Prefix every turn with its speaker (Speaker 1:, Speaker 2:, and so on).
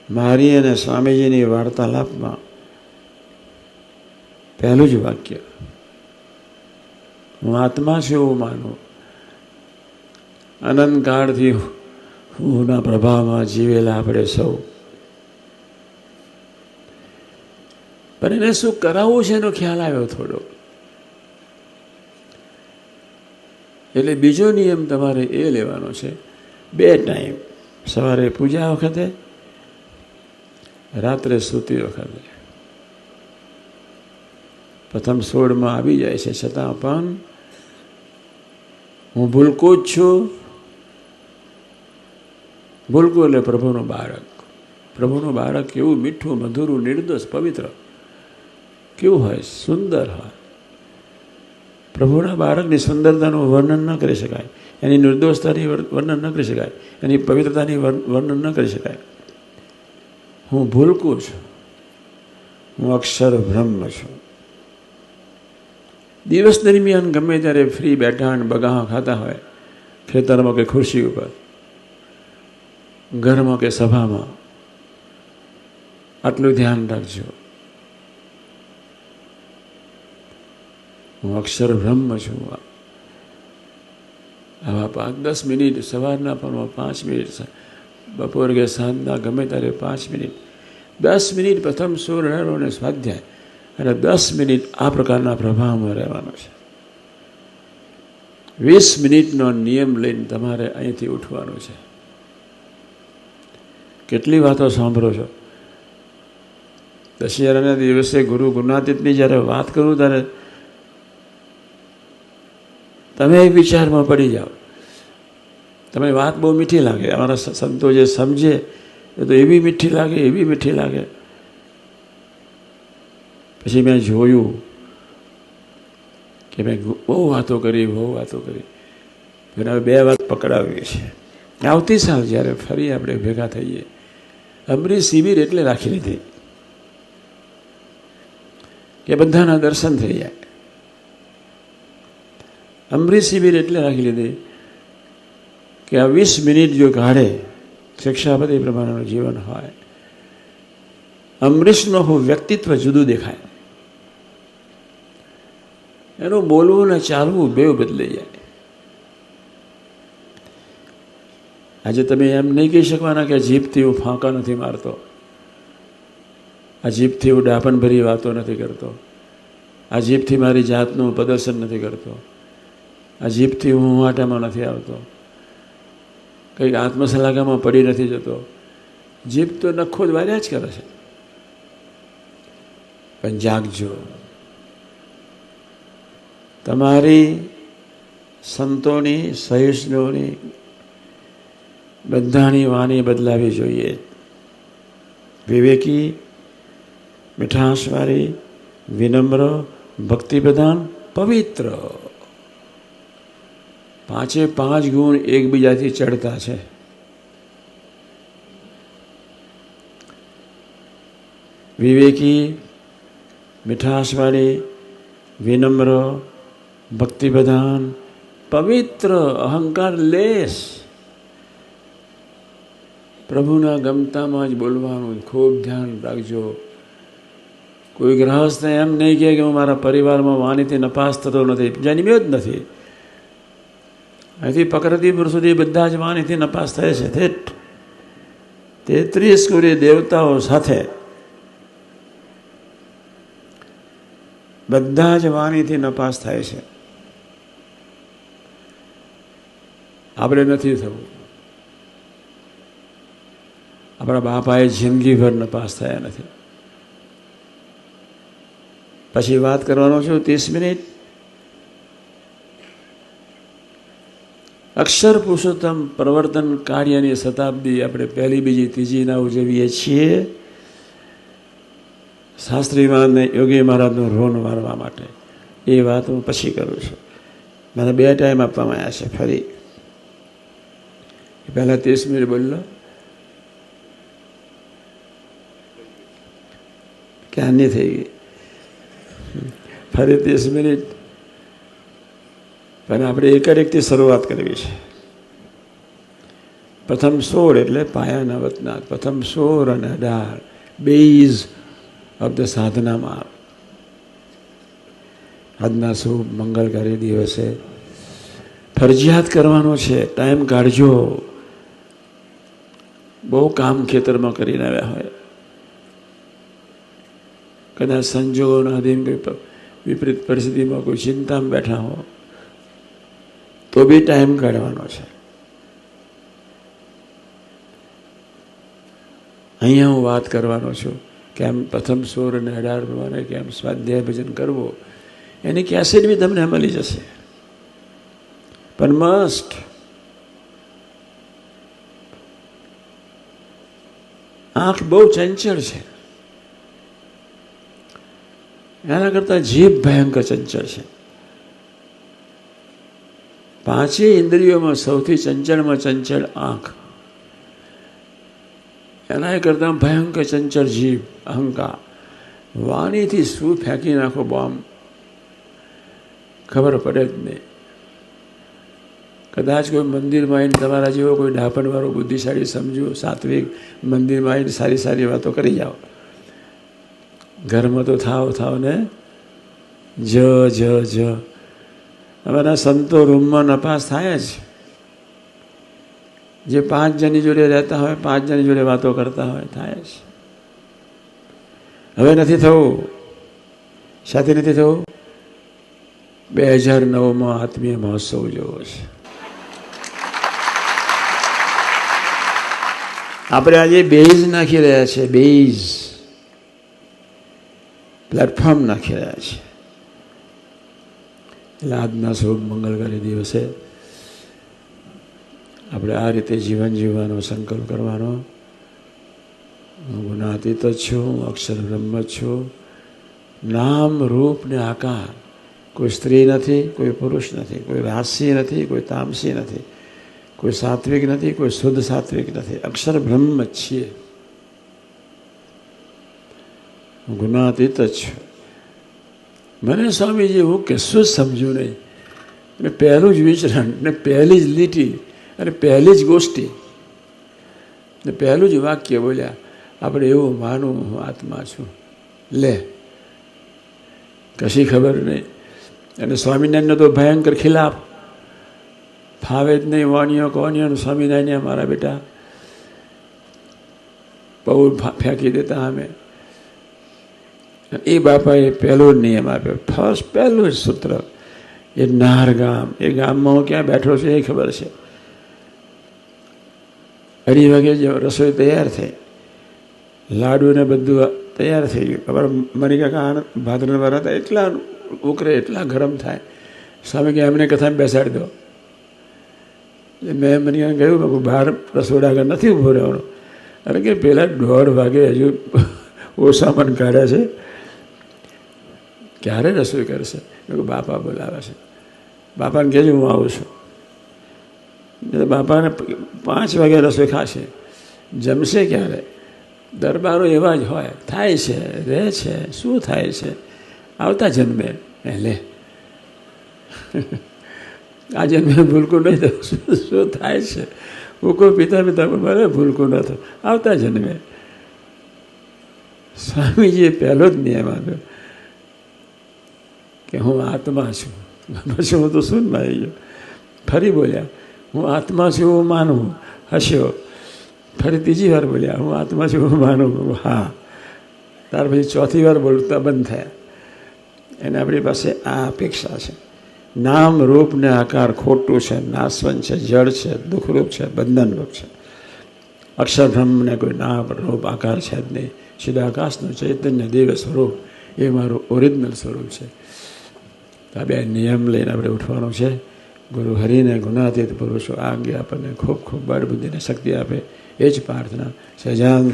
Speaker 1: મારી અને સ્વામીજીની વાર્તાલાપમાં પહેલું જ વાક્ય, હું આત્મા છું એવું માનું, અનંતકાળથી હુંના પ્રભાવમાં જીવેલા આપણે સૌ. પણ એને શું કરાવવું છે એનો ખ્યાલ આવ્યો થોડો. એટલે બીજો નિયમ તમારે એ લેવાનો છે, 2 ટાઈમ, સવારે પૂજા વખતે, રાત્રે સૂતી વખતે. પ્રથમ 16માં આવી જાય છે, છતાં પણ હું ભૂલકો જ છું. ભૂલકો એટલે પ્રભુનું બાળક. પ્રભુનું બાળક કેવું મીઠું, મધુરું, નિર્દોષ, પવિત્ર કેવું હોય, સુંદર હોય. પ્રભુના બાળકની સુંદરતાનું વર્ણન ન કરી શકાય, એની નિર્દોષતાની વર્ણન ન કરી શકાય, એની પવિત્રતાની વર્ણન ન કરી શકાય. હું ભૂલકું છું, હું અક્ષર બ્રહ્મ છું. દિવસ દરમિયાન ગમે ત્યારે ફ્રી બેઠા અને બગાહા ખાતા હોય, ખેતરમાં કે ખુરશી ઉપર, ઘરમાં કે સભામાં, આટલું ધ્યાન રાખજો, હું અક્ષર બ્રહ્મ છું. આવા 5-10 મિનિટ, સવારના પણ 5 મિનિટ, બપોર કે સાંજના ગમે ત્યારે 5 મિનિટ, 10 મિનિટ પ્રથમ સૂર અને સ્વાધ્યાય, અને 10 મિનિટ આ પ્રકારના પ્રભાવમાં રહેવાનો છે. 20 મિનિટનો નિયમ લઈને તમારે અહીંથી ઉઠવાનું છે. કેટલી વાતો સાંભળો છો. દશેરાના દિવસે ગુરુ ગુરુનાથની જ્યારે વાત કરું ત્યારે તમે એક વિચારમાં પડી જાઓ. તમે વાત બહુ મીઠી લાગે, અમારા સંતો જે સમજે એ તો એવી મીઠી લાગે, એવી મીઠી લાગે. પછી મેં જોયું કે મેં બહુ વાતો કરી. હવે 2 વાત પકડાવી છે. આવતી સાલ જ્યારે ફરી આપણે ભેગા થઈએ, અમૃત શિબિર એટલે રાખી લીધી કે બધાના દર્શન થઈ જાય. અમૃત શિબિર એટલે રાખી લીધી કે આ 20 મિનિટ જો કાઢે, શિક્ષાપતિ પ્રમાણેનું જીવન હોય, અમરીશનું વ્યક્તિત્વ જુદું દેખાય. એનું બોલવું ને ચાલવું બેવ બદલાઈ જાય. આજે તમે એમ નહીં કહી શકવાના કે જીભથી હું ફાંકા નથી મારતો, આ જીભથી હું ડાપણભરી વાતો નથી કરતો, આ જીભથી મારી જાતનું પ્રદર્શન નથી કરતો, આ જીભથી હું આટામાં નથી આવતો, કંઈક આત્મશલાઘામાં પડી નથી જતો. જીભ તો નખો જ વાર્યા જ કરે છે. પણ જાગજો, તમારી સંતોની, સહિષ્ણુઓની, બધાની વાણી બદલાવી જોઈએ. વિવેકી, મીઠાશવાળી, વિનમ્ર, ભક્તિપ્રધાન, પવિત્ર. 5 ગુણ એકબીજાથી ચડતા છે. વિવેકી, મીઠાશવાળી, વિનમ્ર, ભક્તિપ્રધાન, પવિત્ર, અહંકાર લેસ. પ્રભુના ગમતામાં જ બોલવાનું, ખૂબ ધ્યાન રાખજો. કોઈ ગ્રહસ્થ એમ નહીં કહે કે હું મારા પરિવારમાં વાણીથી નપાસ થતો નથી, જન્મ્યો જ નથી. અહીંથી પ્રકૃતિપુર સુધી બધા જ વાણીથી નપાસ થાય છે. 33 કોટી દેવતાઓ સાથે બધા જ વાણીથી નપાસ થાય છે. આપણે નથી થવું. આપણા બાપાએ જિંદગીભર નપાસ થયા નથી. પછી વાત કરવાનો છું 30 મિનિટ. અક્ષર પુરુષોત્તમ પ્રવર્તન કાર્યની શતાબ્દી આપણે 1લી, 2જી, 3જી ઉજવીએ છીએ. શાસ્ત્રી મહારાજને, યોગી મહારાજનું ઋણ મારવા માટે. એ વાત હું પછી કરું છું. મને 2 ટાઈમ આપવામાં આવ્યા છે. ફરી પહેલાં 30 મિનિટ બોલો, ક્યારની થઈ ગઈ. ફરી 30 મિનિટ. પણ આપણે 1 શરૂઆત કરવી છે. પ્રથમ 16 એટલે પાયાના વતનાથ. પ્રથમ 16 અને 18 બેઝ ઓફ ધ સાધનામાં. આજના શુભ મંગલકારી દિવસે ફરજિયાત કરવાનો છે. ટાઈમ કાઢજો. બહુ કામ ખેતરમાં કરીને આવ્યા હોય, કદાચ સંજોગોના અધીન કોઈ વિપરીત પરિસ્થિતિમાં કોઈ ચિંતામાં બેઠા હો તો બી ટાઈમ કાઢવાનો છે. અહીંયા હું વાત કરવાનો છું કેમ પ્રથમ 16 અને 18 પ્રમાણે કેમ સ્વાધ્યાય ભજન કરવો. એની કેસેટ બી તમને મળી જશે. પણ મસ્ટ આંખ બહુ ચંચળ છે, એના કરતાં જીભ ભયંકર ચંચળ છે. 5 ઇન્દ્રિયોમાં સૌથી ચંચળમાં ચંચળ આંખ, એના કરતાં ભયંકર ચંચળ જીભ, અહંકાર. વાણીથી શું ફેંકી નાખો બોમ્બ, ખબર પડે જ નહીં. કદાચ કોઈ મંદિરમાં આવીને તમારા જેવો કોઈ ડાપણવાળો બુદ્ધિશાળી સમજો, સાત્વિક, મંદિરમાં આવીને સારી સારી વાતો કરી જાઓ. ઘરમાં તો થાવ ને જ અમારા સંતો રૂમમાં નપાસ થાય જ. જે 5 જણની જોડે રહેતા હોય, 5 જણની જોડે વાતો કરતા હોય, થાય જ. હવે નથી થવું. સાથે નથી થવું. 2009માં આત્મીય મહોત્સવ જોવો છે. આપણે આજે બેઝ નાખી રહ્યા છીએ, બેઝ પ્લેટફોર્મ નાખી રહ્યા છીએ. એટલે આજના શુભ મંગળકારી દિવસે આપણે આ રીતે જીવન જીવવાનો સંકલ્પ કરવાનો. હું ગુણાતીત જ છું, હું અક્ષર બ્રહ્મ જ છું. નામ, રૂપ ને આકાર. કોઈ સ્ત્રી નથી, કોઈ પુરુષ નથી, કોઈ રાજસી નથી, કોઈ તામસી નથી, કોઈ સાત્વિક નથી, કોઈ શુદ્ધ સાત્વિક નથી. અક્ષર બ્રહ્મ જ છીએ. હું ગુણાતીત જ છું. મને સ્વામીજી હું કશું જ સમજ્યું નહીં. અને પહેલું જ વિચરણ ને પહેલી જ લીટી અને પહેલી જ ગોષ્ઠી ને પહેલું જ વાક્ય બોલ્યા, આપણે એવું માનું હું આત્મા છું. લે, કશી ખબર નહીં. અને સ્વામિનારાયણનો તો ભયંકર ખિલાફ. ફાવે જ નહીં વાણીઓ કોણીઓ. સ્વામિનારાયણ મારા બેટા બહુ ફેંકી દેતા. અમે એ બાપાએ પહેલો જ નિયમ આપ્યો. પહેલું જ સૂત્ર. એ નાર ગામ, એ ગામમાં હું ક્યાં બેઠો છું એ ખબર છે. 2:30 વાગે રસોઈ તૈયાર થઈ, લાડુ ને બધું તૈયાર થઈ ગયું. ખબર મારી કાકા ભાદરણવાળા હતા, એટલા ઉકરે, એટલા ગરમ થાય. સ્વામી કે એમને કથામાં બેસાડી દો. મેં મને કહ્યું બહાર રસોડા આગળ નથી ઊભો રહેવાનો. અરે કે પહેલા 1:30 વાગે હજુ ઓછા મન કાઢ્યા છે, ક્યારે રસોઈ કરશે? બાપા બોલાવે છે. બાપાને કહેજો હું આવું છું. બાપાને 5 વાગે રસોઈ ખાશે. જમશે ક્યારે? દરબારો એવા જ હોય. થાય છે, રહે છે. શું થાય છે? આવતા જન્મે લે આ જન્મે ભૂલકું નહીં થયું. શું થાય છે? ભૂકો પિતા મારે ભૂલકું ન થયું. આવતા જન્મે. સ્વામીજીએ પહેલો જ નિયમ આપ્યો કે હું આત્મા છું. પછી હું તો શું મારી ગયો. ફરી બોલ્યા હું આત્મા છું, હું માનું. હસ્યો. ફરી 3જી વાર બોલ્યા હું આત્મા છું, હું માનું. હા. ત્યાર પછી 4થી વાર બોલતા બંધ થયા. એને આપણી પાસે આ અપેક્ષા છે. નામ, રૂપ ને આકાર ખોટું છે, નાશવંત છે, જળ છે, દુઃખરૂપ છે, બંધનરૂપ છે. અક્ષરબ્રહ્મને કોઈ નામ, રૂપ, આકાર છે જ નહીં. ચિદાકાશનું ચૈતન્ય દિવ્ય સ્વરૂપ એ મારું ઓરિજિનલ સ્વરૂપ છે. આ 2 નિયમ લઈને આપણે ઉઠવાનું છે. ગુરુ હરિને ગુણાતીત પુરુષો આ અંગે આપણને ખૂબ ખૂબ બળ બુદ્ધિને શક્તિ આપે એ જ પ્રાર્થના. સજાન